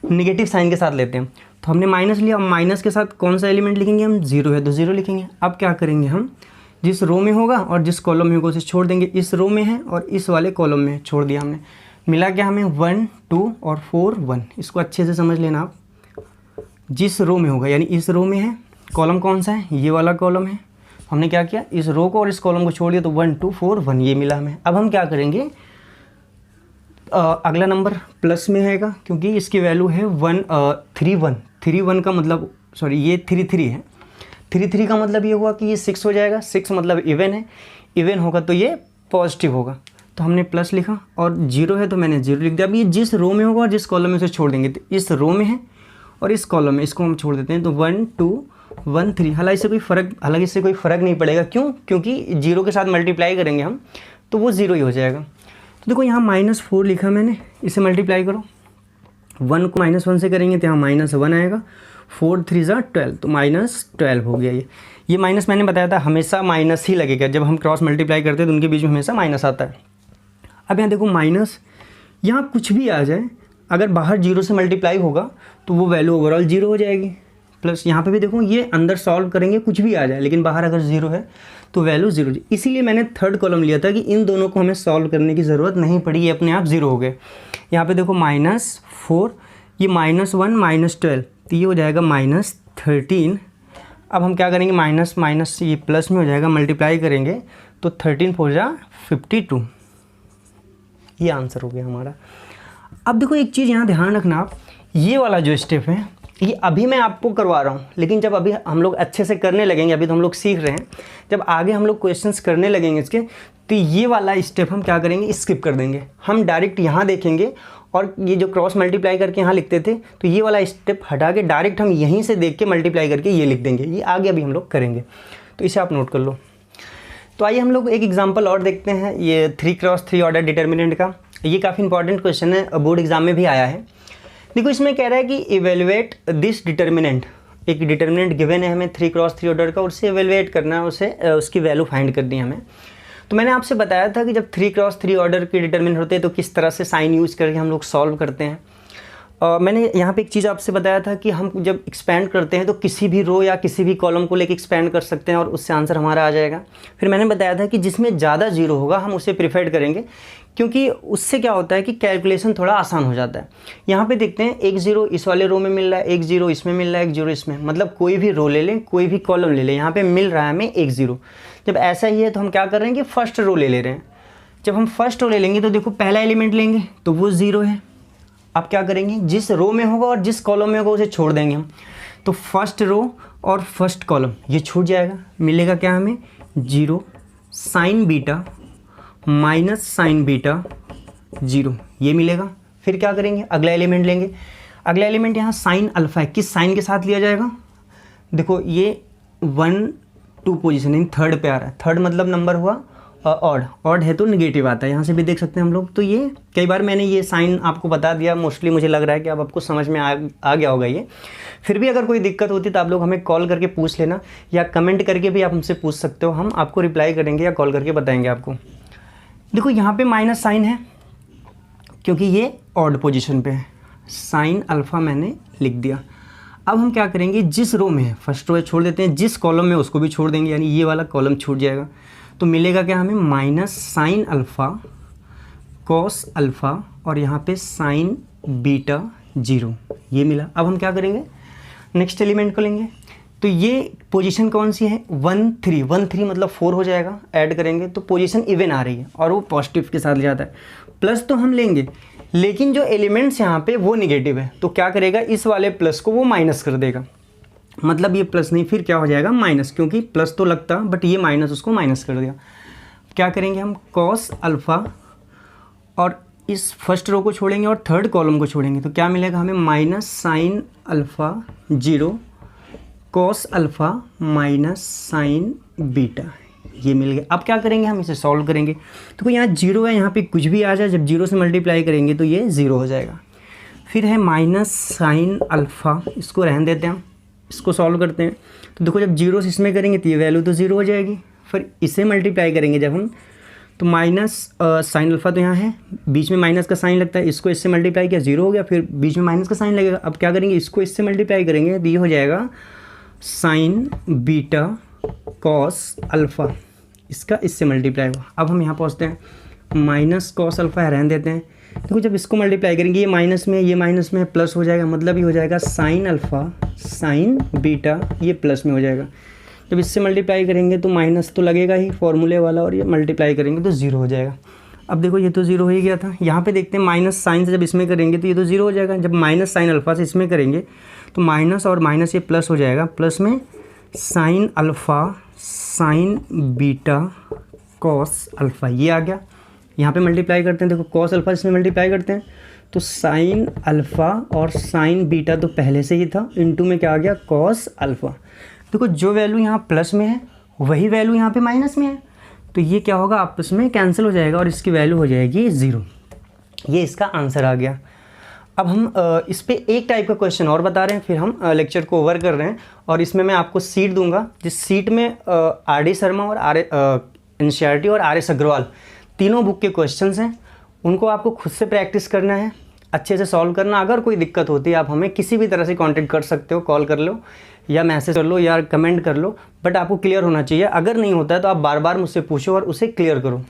नेगेटिव साइन के साथ लेते हैं। तो हमने माइनस लिया, अब माइनस के साथ कौन सा एलिमेंट लिखेंगे हम, 0 है तो 0 लिखेंगे। अब क्या करेंगे हम, जिस रो में होगा और जिस कॉलम में होगा उसे छोड़ देंगे। इस रो में है और इस वाले कॉलम में छोड़ दिया हमने। मिला क्या हमें, 1 2 और 4 1। इसको अच्छे से समझ लेना आप। जिस रो में होगा, यानी इस रो में है, कॉलम कौन सा है, ये वाला कॉलम है। हमने क्या किया, इस रो को और इस कॉलम को छोड़ दिया, तो 1 2 4 1 ये मिला हमें। अब हम क्या करेंगे, अगला नंबर प्लस में आएगा क्योंकि इसकी वैल्यू है 3 1। 3 1 का मतलब, सॉरी ये 3 3 है। 3 3 का मतलब ये हुआ कि ये 6 हो जाएगा। 6 मतलब इवन है, इवन होगा तो ये पॉजिटिव होगा। तो हमने प्लस लिखा और 0 है तो मैंने 0 लिख दिया। अब ये जिस रो में होगा और जिस कॉलम में उसे छोड़ देंगे। तो इस रो में है और इस कॉलम में, इसको हम छोड़ देते हैं। तो 1 2 1 3। हालांकि इससे कोई फ़र्क नहीं पड़ेगा। क्यों, क्योंकि 0 के साथ मल्टीप्लाई करेंगे हम तो वो 0 ही हो जाएगा। तो देखो यहाँ -4 लिखा मैंने, इसे मल्टीप्लाई करो। 1 को -1 से करेंगे तो यहाँ -1 आएगा। 4 3 12, तो -12 हो गया। ये माइनस मैंने बताया था हमेशा माइनस ही लगेगा। जब हम क्रॉस मल्टीप्लाई करते हैं तो उनके बीच में हमेशा माइनस आता है। अब यहाँ देखो माइनस, यहाँ कुछ भी आ जाए, अगर बाहर 0 से मल्टीप्लाई होगा तो वो वैल्यू ओवरऑल 0 हो जाएगी। प्लस यहाँ पे भी देखो, ये अंदर सॉल्व करेंगे कुछ भी आ जाए, लेकिन बाहर अगर 0 है तो वैल्यू 0। इसीलिए मैंने थर्ड कॉलम लिया था कि इन दोनों को हमें सॉल्व करने की ज़रूरत नहीं पड़ी, ये अपने आप 0 हो गए। यहाँ पे देखो -4, ये -1 -12, तो ये हो जाएगा -13। अब हम क्या करेंगे, माइनस माइनस ये प्लस में हो जाएगा, मल्टीप्लाई करेंगे तो 13 4 जा 52। ये आंसर हो गया हमारा। अब देखो एक चीज़ यहाँ ध्यान रखना आप, ये वाला जो स्टेप है ये अभी मैं आपको करवा रहा हूँ, लेकिन जब अभी हम लोग अच्छे से करने लगेंगे, अभी तो हम लोग सीख रहे हैं, जब आगे हम लोग क्वेश्चंस करने लगेंगे इसके, तो ये वाला स्टेप हम क्या करेंगे, स्किप कर देंगे। हम डायरेक्ट यहाँ देखेंगे और ये जो क्रॉस मल्टीप्लाई करके यहाँ लिखते थे, तो ये वाला स्टेप हटा के डायरेक्ट हम यहीं से देख के मल्टीप्लाई करके ये लिख देंगे। ये आगे अभी हम लोग करेंगे, तो इसे आप नोट कर लो। तो आइए हम लोग एक एग्जाम्पल और देखते हैं, ये 3x3 ऑर्डर डिटर्मिनेंट का। ये काफ़ी इंपॉर्टेंट क्वेश्चन है, बोर्ड एग्जाम में भी आया है। देखो इसमें कह रहा है कि इवेलुएट दिस डिटर्मिनेंट। एक डिटर्मिनेंट गिवन है हमें 3x3 ऑर्डर का, उसे इवेलुएट करना है, उसे उसकी वैल्यू फाइंड करनी है हमें। तो मैंने आपसे बताया था कि जब 3x3 ऑर्डर के डिटर्मिनेंट होते हैं तो किस तरह से साइन यूज़ करके हम लोग सॉल्व करते हैं। मैंने यहाँ पे एक चीज़ आपसे बताया था कि हम जब एक्सपेंड करते हैं तो किसी भी रो या किसी भी कॉलम को लेके एक्सपेंड कर सकते हैं और उससे आंसर हमारा आ जाएगा। फिर मैंने बताया था कि जिसमें ज़्यादा जीरो होगा हम उसे प्रिफर्ड करेंगे, क्योंकि उससे क्या होता है कि कैलकुलेशन थोड़ा आसान हो जाता है। यहाँ पे देखते हैं, एक जीरो इस वाले रो में मिल रहा है, एक जीरो इसमें मिल रहा है, एक जीरो इसमें, मतलब कोई भी रो ले लें, कोई भी कॉलम ले लें, यहाँ पे मिल रहा है हमें एक जीरो। जब ऐसा ही है तो हम क्या कर रहे हैं कि फर्स्ट रो ले रहे हैं। जब हम फर्स्ट रो ले लेंगे तो देखो पहला एलिमेंट लेंगे तो वो ज़ीरो है। अब क्या करेंगे, जिस रो में होगा और जिस कॉलम में होगा उसे छोड़ देंगे हम। तो फर्स्ट रो और फर्स्ट कॉलम ये छूट जाएगा, मिलेगा क्या हमें, zero sine beta minus sign beta zero, ये मिलेगा। फिर क्या करेंगे, अगला एलिमेंट लेंगे। अगला एलिमेंट यहाँ साइन अल्फा है, किस साइन के साथ लिया जाएगा, देखो ये 1 2 पोजीशन इन थर्ड पे आ रहा है। थर्ड मतलब नंबर हुआ ऑड, ऑड है तो नेगेटिव आता है, यहाँ से भी देख सकते हैं हम लोग। तो ये कई बार मैंने ये साइन आपको बता दिया, मोस्टली मुझे लग रहा है कि अब आपको समझ में आ गया होगा ये। फिर भी अगर कोई दिक्कत होती तो आप लोग हमें कॉल करके पूछ लेना, या कमेंट करके भी आप हमसे पूछ सकते हो, हम आपको रिप्लाई करेंगे या कॉल करके बताएंगे आपको। देखो यहाँ पे माइनस साइन है क्योंकि ये ऑड पोजीशन पे है, साइन अल्फ़ा मैंने लिख दिया। अब हम क्या करेंगे, जिस रो में है फर्स्ट रो छोड़ देते हैं, जिस कॉलम में उसको भी छोड़ देंगे, यानी ये वाला कॉलम छूट जाएगा। तो मिलेगा क्या हमें, minus sine alpha cos alpha और यहाँ पे साइन बीटा जीरो, ये मिला। अब हम क्या करेंगे, नेक्स्ट एलिमेंट को लेंगे। तो ये पोजीशन कौन सी है, 1 3, 1 3 मतलब 4 हो जाएगा, ऐड करेंगे तो पोजीशन इवन आ रही है और वो पॉजिटिव के साथ जाता है। प्लस तो हम लेंगे, लेकिन जो एलिमेंट्स यहाँ पे वो निगेटिव है, तो क्या करेगा, इस वाले प्लस को वो माइनस कर देगा। मतलब ये प्लस नहीं, फिर क्या हो जाएगा माइनस, क्योंकि प्लस तो लगता बट ये माइनस उसको माइनस कर दिया। क्या करेंगे हम, कॉस अल्फ़ा और इस फर्स्ट रो को छोड़ेंगे और थर्ड कॉलम को छोड़ेंगे तो क्या मिलेगा हमें, minus sine alpha 0 cos alpha minus sign beta, ये मिल गया। अब क्या करेंगे, हम इसे सॉल्व करेंगे। तो यहाँ 0 है, यहाँ पे कुछ भी आ जाए, जब 0 से मल्टीप्लाई करेंगे तो ये 0 हो जाएगा। फिर है माइनस साइन अल्फ़ा, इसको रहने देते हैं, हम इसको सॉल्व करते हैं। तो देखो जब 0 से इसमें करेंगे तो ये वैल्यू तो 0 हो जाएगी। फिर इसे मल्टीप्लाई करेंगे जब हम, तो माइनस साइन अल्फ़ा तो यहाँ है, बीच में माइनस का साइन लगता है, इसको इससे मल्टीप्लाई किया 0 हो गया, फिर बीच में माइनस का साइन लगेगा। अब क्या करेंगे, इसको इससे मल्टीप्लाई करेंगे तो ये हो जाएगा साइन बीटा कॉस अल्फ़ा, इसका इससे मल्टीप्लाई हुआ। अब हम यहाँ पहुँचते हैं, माइनस कॉस अल्फ़ा रहने देते हैं। देखो जब इसको मल्टीप्लाई करेंगे ये माइनस में प्लस हो जाएगा, मतलब ये हो जाएगा साइन अल्फ़ा साइन बीटा, ये प्लस में हो जाएगा। जब इससे मल्टीप्लाई करेंगे तो माइनस तो लगेगा ही फॉर्मूले वाला, और ये मल्टीप्लाई करेंगे तो 0 हो जाएगा। अब देखो ये तो 0 हो ही गया था। यहाँ पे देखते हैं माइनस साइन से जब इसमें करेंगे तो ये तो 0 हो जाएगा। जब माइनस साइन अल्फ़ा से इसमें करेंगे तो माइनस और माइनस ये प्लस हो जाएगा, प्लस में sine alpha sine beta cos alpha, ये आ गया। यहाँ पे मल्टीप्लाई करते हैं, देखो कॉस अल्फ़ा इसमें मल्टीप्लाई करते हैं तो साइन अल्फ़ा और साइन बीटा तो पहले से ही था, इनटू में क्या आ गया, कॉस अल्फ़ा। देखो जो वैल्यू यहाँ प्लस में है वही वैल्यू यहाँ पे माइनस में है, तो ये क्या होगा, आपस में कैंसिल हो जाएगा और इसकी वैल्यू हो जाएगी 0। ये इसका आंसर आ गया। अब हम इस पे एक टाइप का क्वेश्चन और बता रहे हैं, फिर हम लेक्चर को ओवर कर रहे हैं। और इसमें मैं आपको सीट दूंगा, जिस सीट में आर.डी. शर्मा और एनसीईआरटी और आर.एस. अग्रवाल तीनों बुक के क्वेश्चंस हैं। उनको आपको खुद से प्रैक्टिस करना है, अच्छे से सॉल्व करना। अगर कोई दिक्कत होती है आप हमें किसी भी तरह से कांटेक्ट कर सकते हो, कॉल कर लो या मैसेज कर लो या कमेंट कर लो, बट आपको क्लियर होना चाहिए। अगर नहीं होता है तो आप बार बार मुझसे पूछो और उसे क्लियर करो।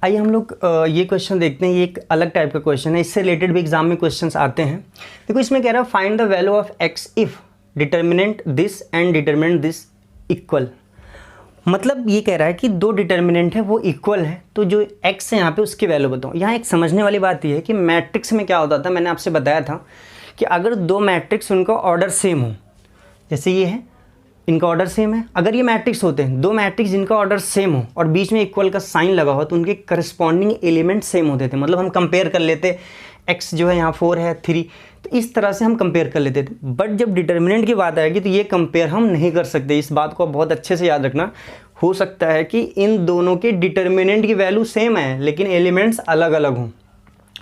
आइए हम लोग ये क्वेश्चन देखते हैं। ये एक अलग टाइप का क्वेश्चन है, इससे रिलेटेड भी एग्जाम में क्वेश्चंस आते हैं। देखो इसमें कह रहा है find the value of x if determinant this and determinant this equal. मतलब ये कह रहा है कि दो डिटर्मिनेंट है वो इक्वल है, तो जो x है यहाँ पे उसकी वैल्यू बताओ। यहाँ एक समझने वाली बात ये है कि मैट्रिक्स में क्या होता था, मैंने आपसे बताया था कि अगर दो मैट्रिक्स उनका ऑर्डर सेम हो, जैसे ये है इनका ऑर्डर सेम है, अगर ये मैट्रिक्स होते हैं, दो मैट्रिक्स जिनका ऑर्डर सेम हो और बीच में इक्वल का साइन लगा हो, तो उनके करस्पॉन्डिंग एलिमेंट सेम होते थे। मतलब हम कंपेयर कर लेते, x जो है यहाँ 4 है 3, तो इस तरह से हम कंपेयर कर लेते थे। बट जब डिटर्मिनेंट की बात आएगी तो ये कंपेयर हम नहीं कर सकते। इस बात को बहुत अच्छे से याद रखना। हो सकता है कि इन दोनों के डिटर्मिनेंट की वैल्यू सेम है लेकिन एलिमेंट्स अलग अलग हों।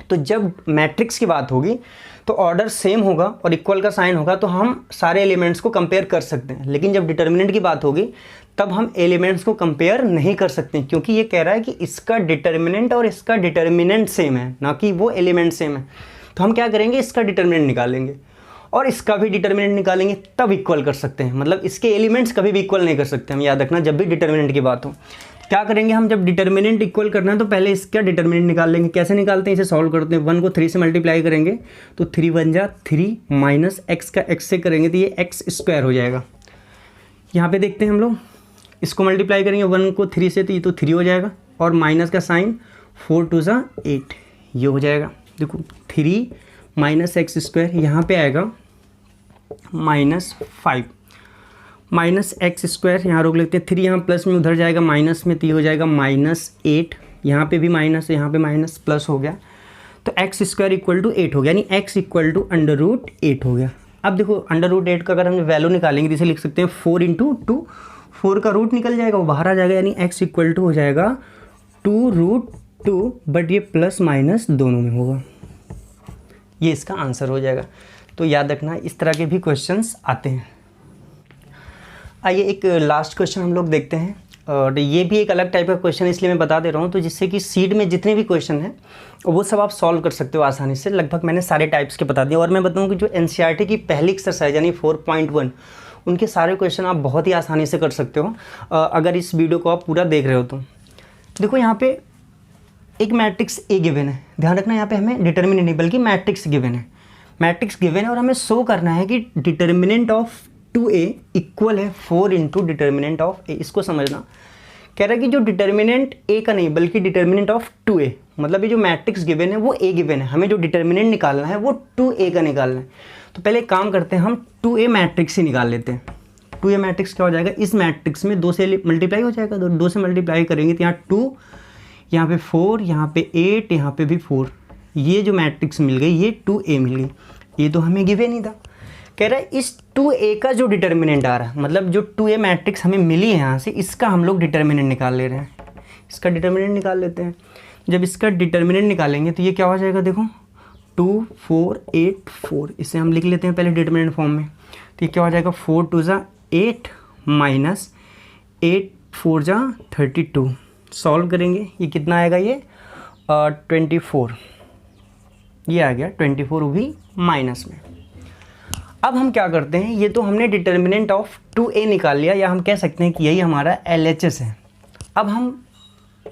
तो जब मैट्रिक्स की बात होगी तो ऑर्डर सेम होगा और इक्वल का साइन होगा, तो हम सारे एलिमेंट्स को कंपेयर कर सकते हैं। लेकिन जब डिटर्मिनेंट की बात होगी तब हम एलिमेंट्स को कंपेयर नहीं कर सकते, क्योंकि ये कह रहा है कि इसका डिटर्मिनेंट और इसका डिटर्मिनेंट सेम है, ना कि वो एलिमेंट सेम है। तो हम क्या करेंगे, इसका डिटर्मिनेंट निकालेंगे और इसका भी डिटर्मिनेंट निकालेंगे, तब इक्वल कर सकते हैं। मतलब इसके एलिमेंट्स कभी भी इक्वल नहीं कर सकते। हम याद रखना जब भी डिटर्मिनेंट की बात हो क्या करेंगे हम, जब डिटर्मिनेंट इक्वल करना है तो पहले इसका डिटर्मिनेंट निकाल लेंगे। कैसे निकालते हैं, इसे सॉल्व करते हैं। 1 को 3 से मल्टीप्लाई करेंगे तो 3 बन जा 3 माइनस एक्स का x से करेंगे तो ये x स्क्वायर हो जाएगा। यहाँ पे देखते हैं हम लोग, इसको मल्टीप्लाई करेंगे 1 को 3 से तो ये तो 3 हो जाएगा और माइनस का साइन 4 2 जा 8, ये हो जाएगा। देखो 3 माइनस एक्स स्क्वायर, यहाँ पे आएगा -5 माइनस एक्स स्क्वायर, यहाँ रोक लेते हैं। 3 यहाँ प्लस में उधर जाएगा माइनस में, तो ये हो जाएगा -8, यहाँ पे भी माइनस, यहाँ पे माइनस प्लस हो गया, तो एक्स स्क्वायर इक्वल टू 8 हो गया, यानी x इक्वल टू √8 हो गया। अब देखो √8 का अगर हम वैल्यू निकालेंगे तो इसे लिख सकते हैं 4 × 2, 4 का रूट निकल जाएगा, वो बाहर आ जाएगा, यानी x इक्वल टू हो जाएगा 2√2, बट ये प्लस माइनस दोनों में होगा। ये इसका आंसर हो जाएगा। तो याद रखना इस तरह के भी क्वेश्चंस आते हैं। आइए एक लास्ट क्वेश्चन हम लोग देखते हैं, और ये भी एक अलग टाइप का क्वेश्चन है, इसलिए मैं बता दे रहा हूँ। तो जिससे कि सीट में जितने भी क्वेश्चन हैं वो सब आप सॉल्व कर सकते हो आसानी से। लगभग मैंने सारे टाइप्स के बता दिए। और मैं बताऊँ कि जो एनसीईआरटी की पहली एक्सरसाइज यानी 4.1 उनके सारे क्वेश्चन आप बहुत ही आसानी से कर सकते हो अगर इस वीडियो को आप पूरा देख रहे हो। तो देखो यहाँ पे एक मैट्रिक्स ए गिवन है, ध्यान रखना यहाँ पे हमें डिटर्मिनेंट नहीं बल्कि मैट्रिक्स गिवन है। मैट्रिक्स गिवन है और हमें शो करना है कि डिटर्मिनेंट ऑफ 2a इक्वल है 4 × डिटर्मिनेंट ऑफ a। इसको समझना, कह रहा है कि जो डिटर्मिनेंट a का नहीं बल्कि डिटर्मिनेंट ऑफ 2a, मतलब ये जो मैट्रिक्स गिवन है वो a गिवन है, हमें जो डिटर्मिनेंट निकालना है वो 2a का निकालना है। तो पहले एक काम करते हैं, हम 2a मैट्रिक्स ही निकाल लेते हैं। 2a मैट्रिक्स क्या हो जाएगा, इस मैट्रिक्स में 2 से मल्टीप्लाई हो जाएगा, 2 से मल्टीप्लाई करेंगे तो यहाँ 2, यहाँ पे 4, यहाँ पे 8, यहाँ पे भी 4, ये जो मैट्रिक्स मिल गई ये 2a मिल गई। ये तो हमें गिवे नहीं था। कह रहा है इस 2a का जो डिटर्मिनेंट आ रहा है, मतलब जो 2a मैट्रिक्स हमें मिली है यहाँ से, इसका हम लोग डिटर्मिनेंट निकाल ले रहे हैं। इसका डिटर्मिनेंट निकाल लेते हैं। जब इसका डिटर्मिनेंट निकालेंगे तो ये क्या हो जाएगा, देखो 2 4 8 4, इसे हम लिख लेते हैं पहले डिटर्मिनेंट फॉर्म में। तो ये क्या हो जाएगा, 4 2 ज़ा 8 माइनस 8 4 ज़ा 32। सॉल्व करेंगे ये कितना आएगा, ये 24, ये आ गया 24, वो भी माइनस में। अब हम क्या करते हैं, ये तो हमने डिटर्मिनेंट ऑफ 2a निकाल लिया, या हम कह सकते हैं कि यही हमारा LHS है। अब हम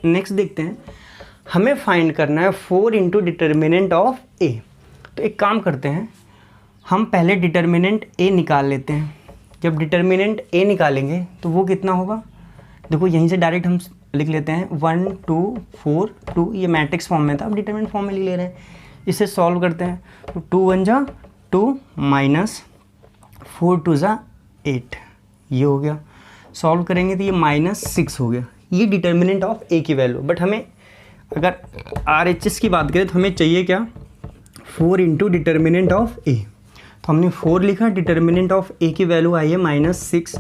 नेक्स्ट देखते हैं, हमें फाइंड करना है 4 इंटू डिटर्मिनेंट ऑफ a। तो एक काम करते हैं, हम पहले डिटर्मिनेंट a निकाल लेते हैं। जब डिटर्मिनेंट a निकालेंगे तो वो कितना होगा, देखो यहीं से डायरेक्ट हम लिख लेते हैं 1 2 4 2, ये मैट्रिक्स फॉर्म में था, अब डिटर्मिनेंट फॉर्म में लिख ले रहे हैं। इसे सॉल्व करते हैं तो 2 1 जा 2 माइनस 4 2 ज़ा 8, ये हो गया। सॉल्व करेंगे तो ये -6 हो गया। ये डिटर्मिनेंट ऑफ a की वैल्यू। बट हमें अगर RHS की बात करें तो हमें चाहिए क्या, 4 इंटू डिटर्मिनेंट ऑफ a। तो हमने 4 लिखा, डिटर्मिनेंट ऑफ a की वैल्यू आई है -6,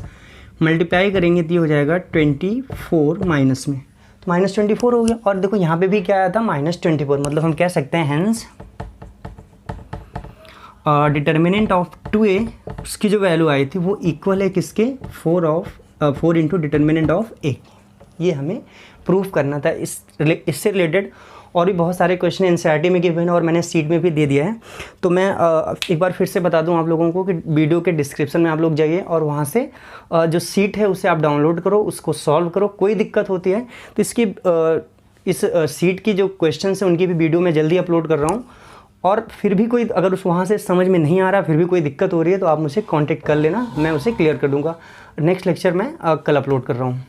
मल्टीप्लाई करेंगे तो ये हो जाएगा 24 माइनस में, तो -24 हो गया। और देखो यहाँ पे भी क्या आया था, -24, मतलब हम कह सकते हैं हेंस डिटर्मिनेंट ऑफ 2a, उसकी जो वैल्यू आई थी वो इक्वल है किसके, 4 इंटू डिटर्मिनेंट ऑफ a। ये हमें प्रूफ करना था। इससे रिलेटेड और भी बहुत सारे क्वेश्चन NCERT में गिवन है और मैंने सीट में भी दे दिया है। तो मैं एक बार फिर से बता दूं आप लोगों को कि वीडियो के डिस्क्रिप्शन में आप लोग जाइए और वहां से जो सीट है उसे आप डाउनलोड करो, उसको सॉल्व करो। कोई दिक्कत होती है तो इसकी इस सीट की जो क्वेश्चन है उनकी भी वीडियो मैं जल्दी अपलोड कर रहा हूँ। और फिर भी कोई अगर उस वहाँ से समझ में नहीं आ रहा, फिर भी कोई दिक्कत हो रही है तो आप मुझसे कांटेक्ट कर लेना, मैं उसे क्लियर कर दूँगा। नेक्स्ट लेक्चर मैं कल अपलोड कर रहा हूँ।